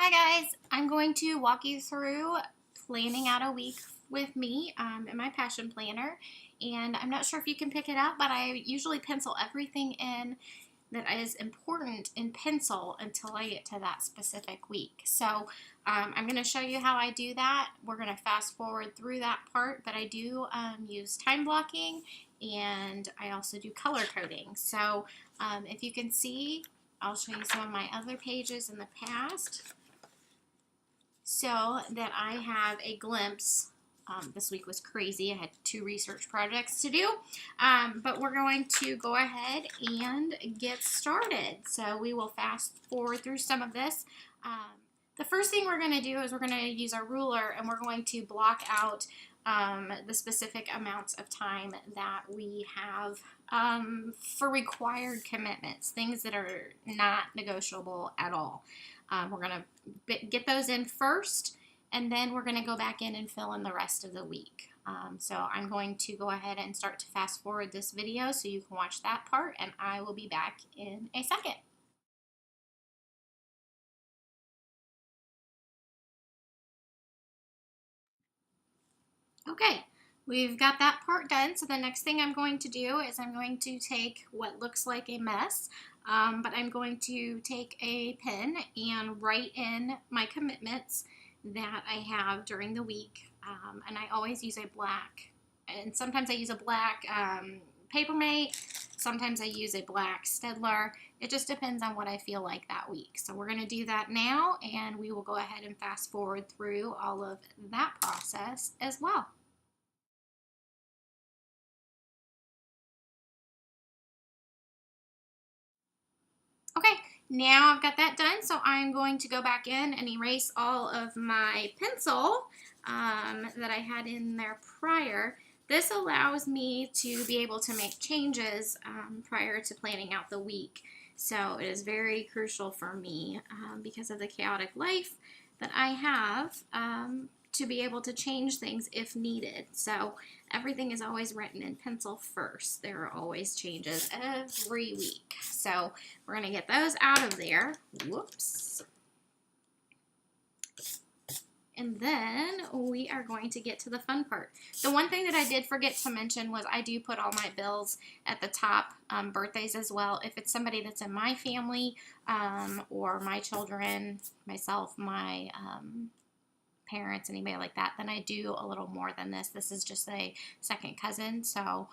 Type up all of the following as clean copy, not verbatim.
Hi guys, I'm going to walk you through planning out a week with me in my passion planner, and I'm not sure if you can pick it up, but I usually pencil everything in that is important in pencil until I get to that specific week. So I'm going to show you how I do that. We're going to fast forward through that part, but I do use time blocking, and I also do color coding. So if you can see, I'll show you some of my other pages in the past, so that I have a glimpse. This week was crazy. I had 2 research projects to do, but we're going to go ahead and get started. So we will fast forward through some of this. The first thing we're going to do is we're going to use our ruler, and we're going to block out the specific amounts of time that we have for required commitments, things that are not negotiable at all. We're going to get those in first, and then we're going to go back in and fill in the rest of the week. So I'm going to go ahead and start to fast forward this video so you can watch that part, and I will be back in a second. Okay, we've got that part done. So the next thing I'm going to do is I'm going to take what looks like a mess, but I'm going to take a pen and write in my commitments that I have during the week. And I always use a black, and sometimes I use a black Papermate, sometimes I use a black Stedler. It just depends on what I feel like that week. So we're going to do that now, and we will go ahead and fast forward through all of that process as well. Okay, now I've got that done, so I'm going to go back in and erase all of my pencil that I had in there prior. This allows me to be able to make changes prior to planning out the week. So it is very crucial for me because of the chaotic life that I have to be able to change things if needed. So everything is always written in pencil first. There are always changes every week. So we're going to get those out of there. Whoops. And then we are going to get to the fun part. The one thing that I did forget to mention was I do put all my bills at the top, birthdays as well. If it's somebody that's in my family or my children, myself, my parents, anybody like that, then I do a little more than this. This is just a second cousin, so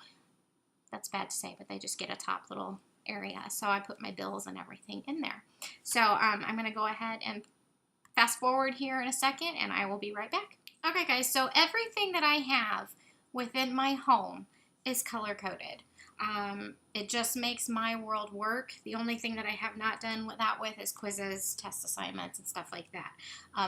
that's bad to say, but they just get a top little area. So I put my bills and everything in there. So I'm going to go ahead and fast forward here in a second, and I will be right back. Okay, guys, so everything that I have within my home is color-coded. It just makes my world work. The only thing that I have not done that with is quizzes, test assignments, and stuff like that.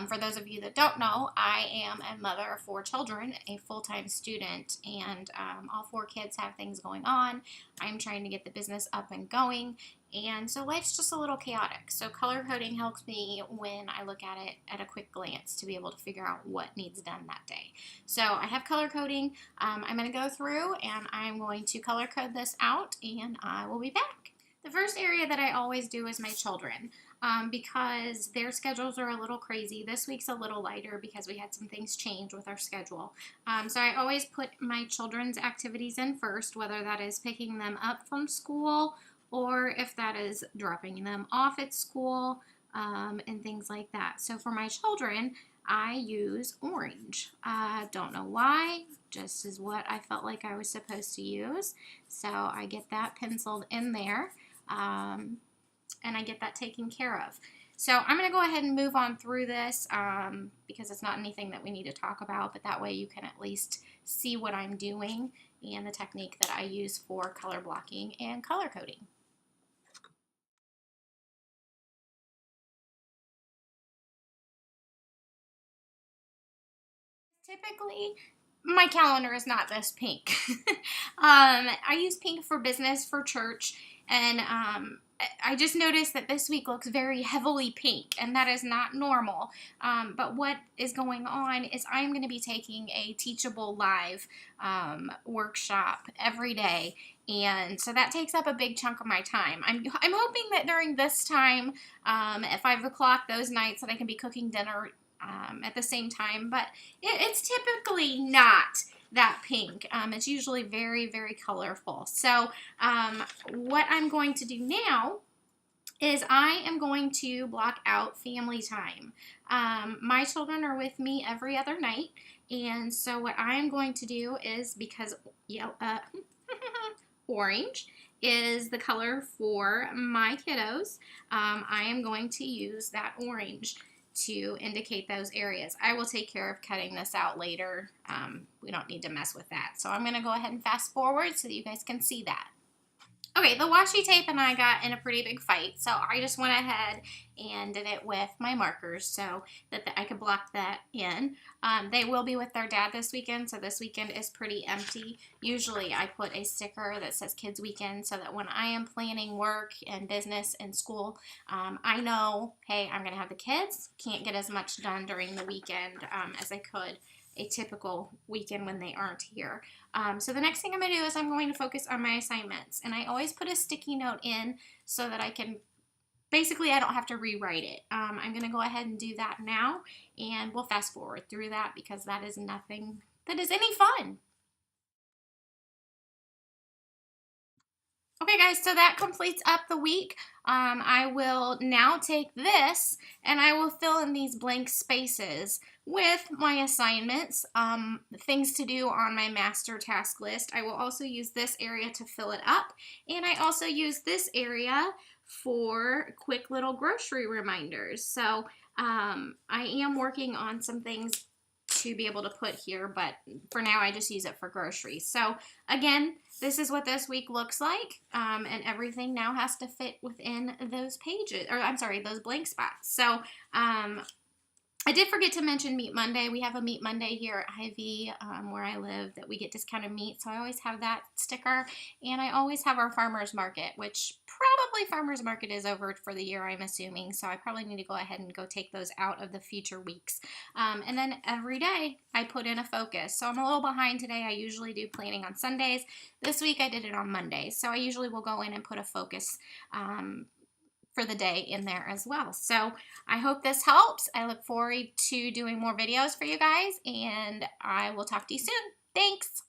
For those of you that don't know, I am a mother of 4 children, a full-time student, and all 4 kids have things going on. I'm trying to get the business up and going, and so life's just a little chaotic. So color coding helps me when I look at it at a quick glance to be able to figure out what needs done that day. So I have color coding. I'm going to go through and I'm going to color code this out, and I will be back. The first area that I always do is my children because their schedules are a little crazy. This week's a little lighter because we had some things change with our schedule. So I always put my children's activities in first, whether that is picking them up from school or if that is dropping them off at school and things like that. So for my children, I use orange. Don't know why, just is what I felt like I was supposed to use. So I get that penciled in there and I get that taken care of. So I'm going to go ahead and move on through this because it's not anything that we need to talk about, but that way you can at least see what I'm doing and the technique that I use for color blocking and color coding. Typically, my calendar is not this pink. I use pink for business, for church, and I just noticed that this week looks very heavily pink, and that is not normal. But what is going on is I'm going to be taking a Teachable Live workshop every day, And so that takes up a big chunk of my time. I'm hoping that during this time, at 5 o'clock those nights, that I can be cooking dinner at the same time. But it's typically not that pink. It's usually very, very colorful. So what I'm going to do now is I am going to block out family time. My children are with me every other night, and so what I am going to do is, because orange is the color for my kiddos, I am going to use that orange to indicate those areas. I will take care of cutting this out later. We don't need to mess with that. So I'm going to go ahead and fast forward so that you guys can see that. Okay, the washi tape and I got in a pretty big fight, so I just went ahead and did it with my markers so that I could block that in. They will be with their dad this weekend, so this weekend is pretty empty. Usually I put a sticker that says Kids Weekend so that when I am planning work and business and school, I know, hey, I'm going to have the kids. Can't get as much done during the weekend as I could a typical weekend when they aren't here. So the next thing I'm going to do is I'm going to focus on my assignments. And I always put a sticky note in so that I can, basically I don't have to rewrite it. I'm going to go ahead and do that now, and we'll fast forward through that because that is nothing that is any fun. Okay guys, so that completes up the week. I will now take this and I will fill in these blank spaces with my assignments, things to do on my master task list. I will also use this area to fill it up, and I also use this area for quick little grocery reminders. So I am working on some things to be able to put here, but for now I just use it for groceries. So again, this is what this week looks like, and everything now has to fit within those pages, or I'm sorry, those blank spots. So I did forget to mention Meat Monday. We have a Meat Monday here at Hy-Vee, where I live, that we get discounted meat, so I always have that sticker, and I always have our farmer's market, which probably farmer's market is over for the year, I'm assuming, so I probably need to go ahead and go take those out of the future weeks. And then every day I put in a focus, so I'm a little behind today. I usually do planning on Sundays. This week I did it on Mondays, so I usually will go in and put a focus for the day in there as well. So I hope this helps. I look forward to doing more videos for you guys, and I will talk to you soon. Thanks.